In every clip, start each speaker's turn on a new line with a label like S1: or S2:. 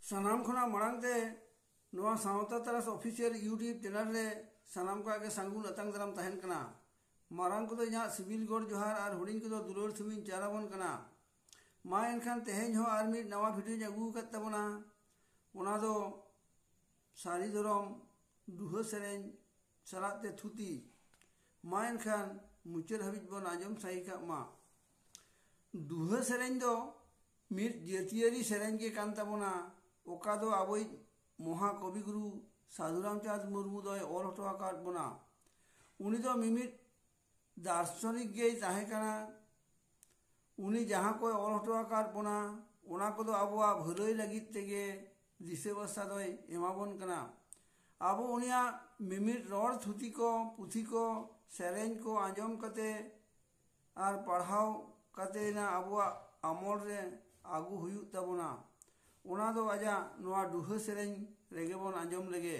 S1: सानाम खना मांगते नवा सावता तरास ऑफिशियल यूट्यूब चैनल रे सानाम को आगे सांगुन अतंग दराम तहन कना मारांग को यहाँ सिविल गोड़ जोहार और हुडिंग को दुलोर थुमिन चाराबन कना मा एनखान तेहेन हो आर मिड नवा वीडियो अगू कत्ताबना ओना दो सारी धरम दुह सेरेन सलाते थुती मा एनखान मुचार हाबिज बन आजम साई का मा दुह सेरेन दो मिड जतियारी सेरेन के कान ताबना ओका दो आबोई महाकवि गुरु साधुरामचाँद मुर्मू दो ऑल हटो आकाद बना उनी दो मिमिट दार्शनिक गे ताहे कना उनी जहाँ को ऑल हटो आकाद बना ओना को दो आबोआ भलई लगित तेगे दिसे बसा दो एमाबन कना आबो उनिया मिमिट रॉड थुती को पुथी को सेरेन को आजम कते आर पढ़ाओ कते ना आबोआ आमोल रे आगू हुयु ताबोना ओना दो आजा नवा दुह सेरेन रेगे बन आजम लेगे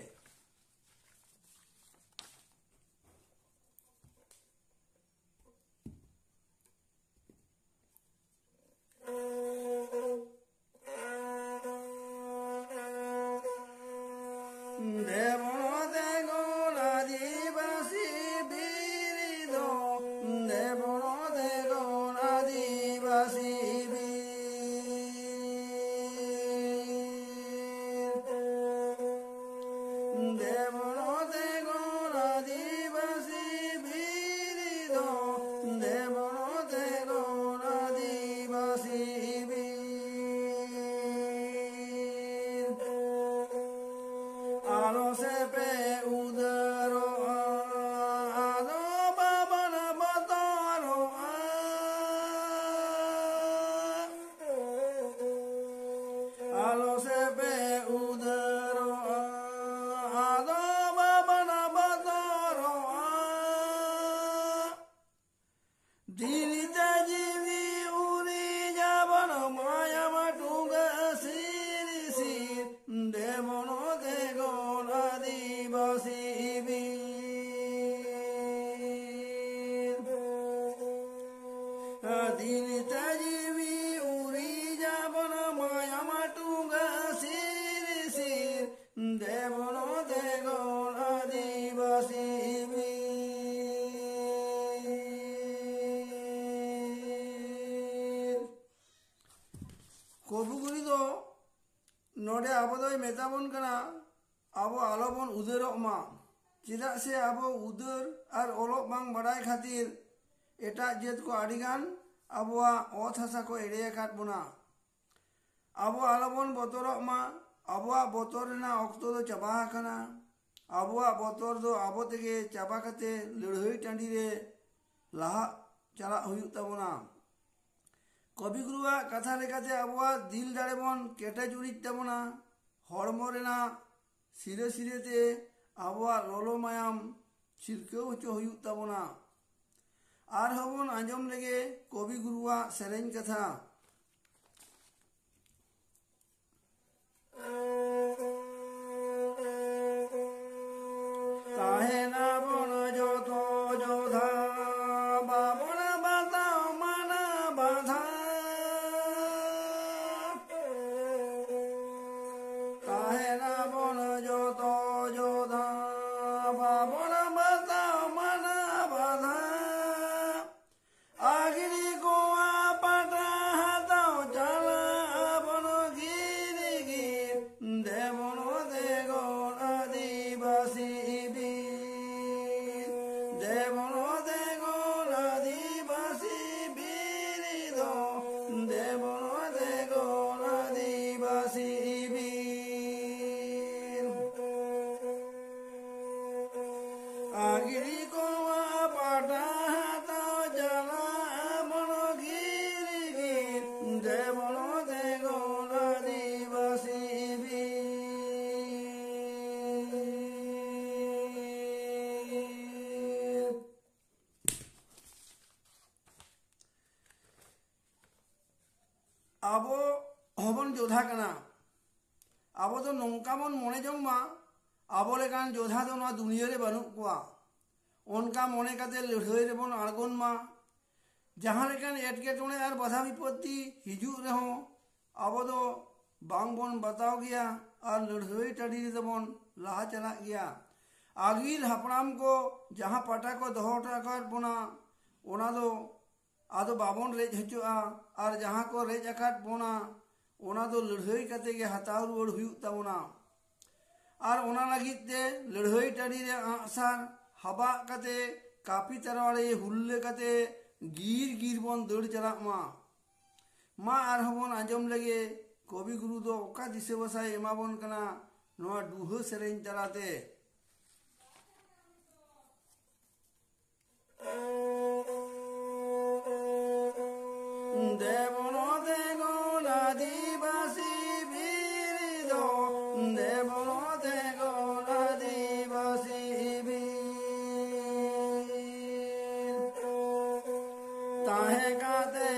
S1: कबुगुरी दो नोडे आबो दो मेताबन कना आबो आलोबन उदरक मा चेदा से आबो उदर और ओलोक बांग बड़ाई खातिर एटा जेत को आडिगान आबोआ ओत हासा को एड़े काट बना आबो आलोबन बतरक मा आबोआ बतर ना ऑक्तो दो चाबा कना आबोआ बतर दो आबो तेगे चाबा कते लड़हई टांडी रे लाहा चला हुयु ताबोना कवि गुरुआ कथा लेकाते आबोआ दिल दाड़े बन केटे जुड़ित ताबोना हड़मो रेना सिरे सिरेते आबोआ लोलो मायाम छिरकेव होचो हुयु ताबोना आर हबन आंजम लेगे कवि गुरुआ सेरेन कथा ताहेना बन जोतो जोधा बाबन बाता माना बाधा ताहेना बन जोतो जोधा बाबन बाता माना बाधा आगिरी गोआ पाटा हाताओ चला बन गिरी गिर देवन देगन आदिवासी आगिरी को पाटा हाथाओ जला बन गिरी गिर देवन देगन आदिवासी आबो हबन जोधा कना आबो तो नौकाबन मने जमा आबो लेकान जोधा दो ना दुनिया रे बानुक कुआ उनका मने काते लड़ाई रे बन आड़गोन मा जहाँ लेकान एटकेटोणे और बाधा विपत्ति हिजू रहो अब दो बांग बोन बताओ गया और लड़ाई टाड़ी रे बोन लाहा चला गया। आगिल हापड़ाम को जहाँ पाटा को दोहो टाका बोना ओना दो आदो बाबन रेज हचुआ और जहाँ को रेज आकाट बोना ओना दो लड़ाई कते के हताव रुआड़ हुयुग ताबोना। और ओना लगित ते लड़ाई टाड़ी रे आसार हबा कते कापी तरवाड़े हुल्ले कते गिर गिर बोन दौड़ चला मा आरहबन आंजम लगे कवि गुरु दो ओका दिसे बसाय एमाबन कना नोआ डुहा सेरेन तलाते। देवनो देगोन आदिवासी वीर दो देवनो देगोन आदिवासी वीर ताहे काते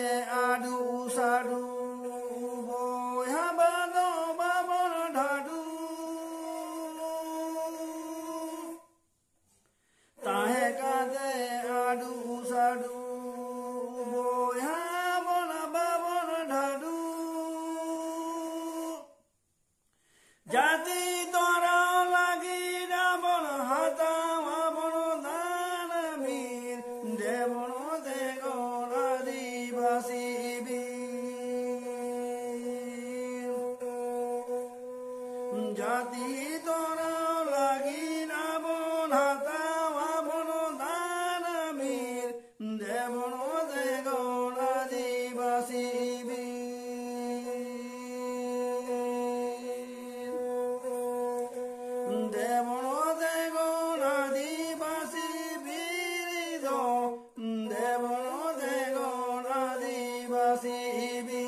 S1: आडू साडू बोया बादो बाबन ढाडू ताहे काते आडू साडू जाति तोरा लगी रावण हतावा बनो दान वीर देवनो देगोन आदिवासी वीर जाति तोरा लगी रावण हतावा बनो दान वीर देवनो देगोन आदिवासी देवनो देगोन आदिवासी वीर दो देवनो देगोन आदिवासी वीर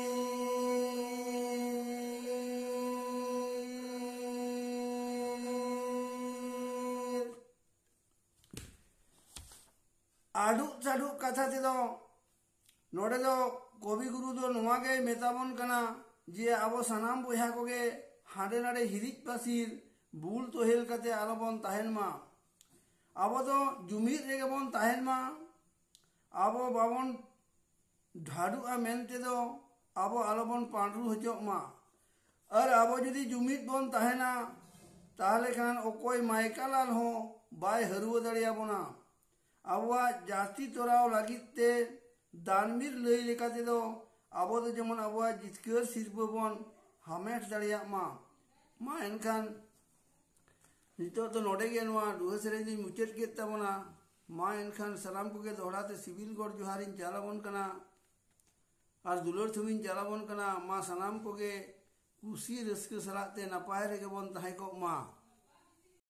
S1: आडू चाडू कथा तेदो नोडे दो कवि गुरु दो नोआ गे मेताबन कना जे आबो सनाम बोया कोगे हाडे नाडे हिरिज पासिर बुल तोहेल कते आलोबन ताहेन मा आबो दो जुमिद रेगे बोन ताहेन मा आबो बाबन ढाडुआ मेनते दो आबो आलोबन पांडरू हचोक मा और आबो जुदी जुमिद बोन ताहेना ताहले खान ओकोय माइकालाल हो बाय हरुआ दाड़िया बोना आबोआ जाति तोराव लागित ते दानबीर लई लेकाते दो आबो दो जेमन आबोआ जितकर सिरपो बोन हामेट दाड़िया मा एनखान नितो तो नोडे गे नोआ डुहा सेरेन दी मुचाद केद ताबोना मा एनखान सलाम कोगे दोहराते सिविल गढ़ जोहारिन चालाबन कना और दुलर थुमिन चालाबन कना मा सनाम कोगे कुसी रस्के सलाते नपाय रेगे बोन ताहे को मा।